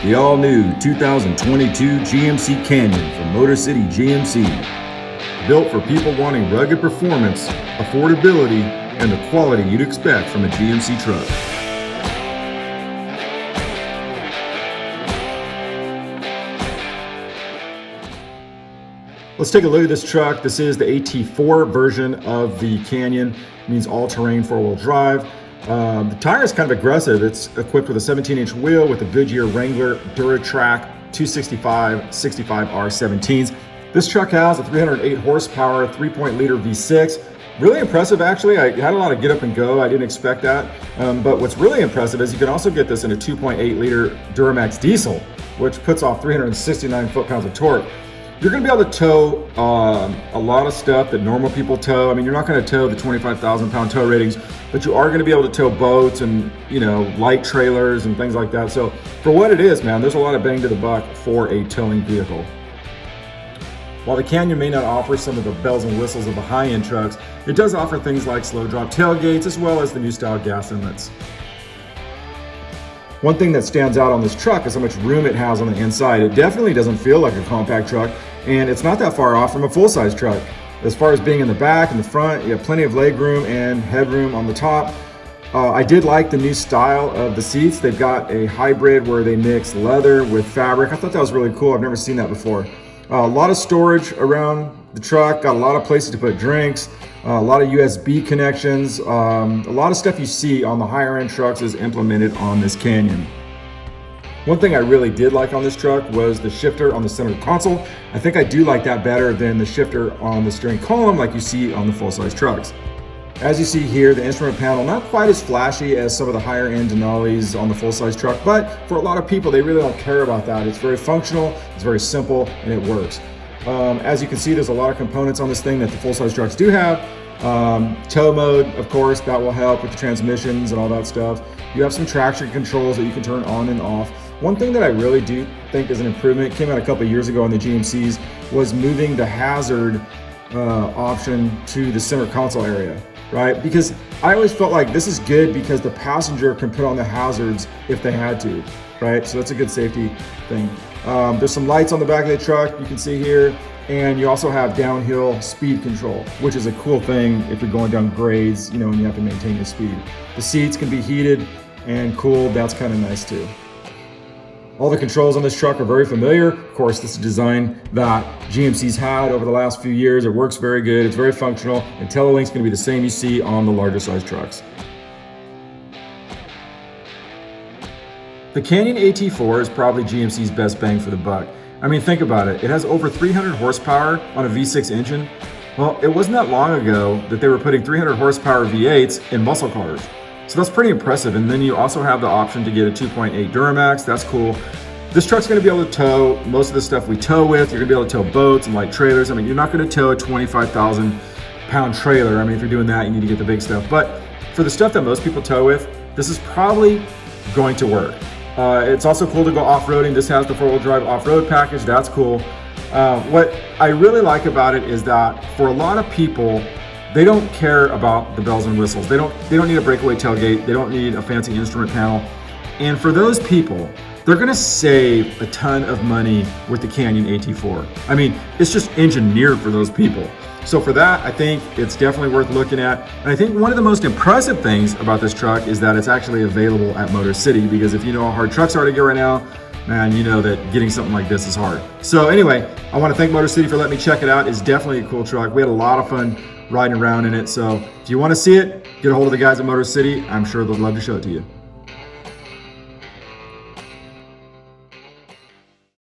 The all-new 2022 GMC Canyon from Motor City GMC. Built for people wanting rugged performance, affordability, and the quality you'd expect from a GMC truck. Let's take a look at this truck. This is the AT4 version of the Canyon. It means all-terrain four-wheel drive. The tire is kind of aggressive. It's equipped with a 17-inch wheel with a Goodyear Wrangler Duratrack 265 65R17s. This truck has a 308 horsepower, 3.0-liter V6. Really impressive, actually. I had a lot of get up and go. I didn't expect that. But what's really impressive is you can also get this in a 2.8-liter Duramax Diesel, which puts off 369 foot-pounds of torque. You're going to be able to tow a lot of stuff that normal people tow. I mean, you're not going to tow the 25,000 pound tow ratings, but you are going to be able to tow boats and, light trailers and things like that. So for what it is, man, there's a lot of bang to the buck for a towing vehicle. While the Canyon may not offer some of the bells and whistles of the high-end trucks, it does offer things like slow drop tailgates as well as the new style gas inlets. One thing that stands out on this truck is how much room it has on the inside. It definitely doesn't feel like a compact truck, and it's not that far off from a full-size truck. As far as being in the back and the front, you have plenty of leg room and headroom on the top. I did like the new style of the seats. They've got a hybrid where they mix leather with fabric. I thought that was really cool. I've never seen that before. A lot of storage around the truck, got a lot of places to put drinks, a lot of USB connections. A lot of stuff you see on the higher end trucks is implemented on this Canyon. One thing I really did like on this truck was the shifter on the center console. I think I do like that better than the shifter on the steering column like you see on the full-size trucks. As you see here, the instrument panel, not quite as flashy as some of the higher end Denalis on the full-size truck, but for a lot of people, they really don't care about that. It's very functional, it's very simple, and it works. As you can see, there's a lot of components on this thing that the full-size trucks do have. Tow mode, of course, that will help with the transmissions and all that stuff. You have some traction controls that you can turn on and off. One thing that I really do think is an improvement, came out a couple of years ago on the GMCs, was moving the hazard option to the center console area, right? Because I always felt like this is good because the passenger can put on the hazards if they had to, right? So that's a good safety thing. There's some lights on the back of the truck you can see here, and you also have downhill speed control, which is a cool thing if you're going down grades, and you have to maintain your speed. The seats can be heated and cooled. That's kind of nice too. All the controls on this truck are very familiar. Of course, this is a design that GMC's had over the last few years. It works very good, it's very functional, and Telelink's gonna be the same you see on the larger size trucks. The Canyon AT4 is probably GMC's best bang for the buck. I mean, think about it. It has over 300 horsepower on a V6 engine. Well, it wasn't that long ago that they were putting 300 horsepower V8s in muscle cars. So that's pretty impressive. And then you also have the option to get a 2.8 Duramax. That's cool. This truck's gonna be able to tow most of the stuff we tow with. You're gonna be able to tow boats and light trailers. I mean, you're not gonna tow a 25,000 pound trailer. I mean, if you're doing that, you need to get the big stuff. But for the stuff that most people tow with, this is probably going to work. It's also cool to go off-roading. This has the four-wheel drive off-road package. That's cool. What I really like about it is that for a lot of people, they don't care about the bells and whistles. They don't need a breakaway tailgate. They don't need a fancy instrument panel. And for those people, they're gonna save a ton of money with the Canyon AT4. I mean, it's just engineered for those people. So for that, I think it's definitely worth looking at. And I think one of the most impressive things about this truck is that it's actually available at Motor City, because if you know how hard trucks are to get right now, man, you know that getting something like this is hard. So anyway, I wanna thank Motor City for letting me check it out. It's definitely a cool truck. We had a lot of fun riding around in it. So if you wanna see it, get a hold of the guys at Motor City. I'm sure they'd love to show it to you.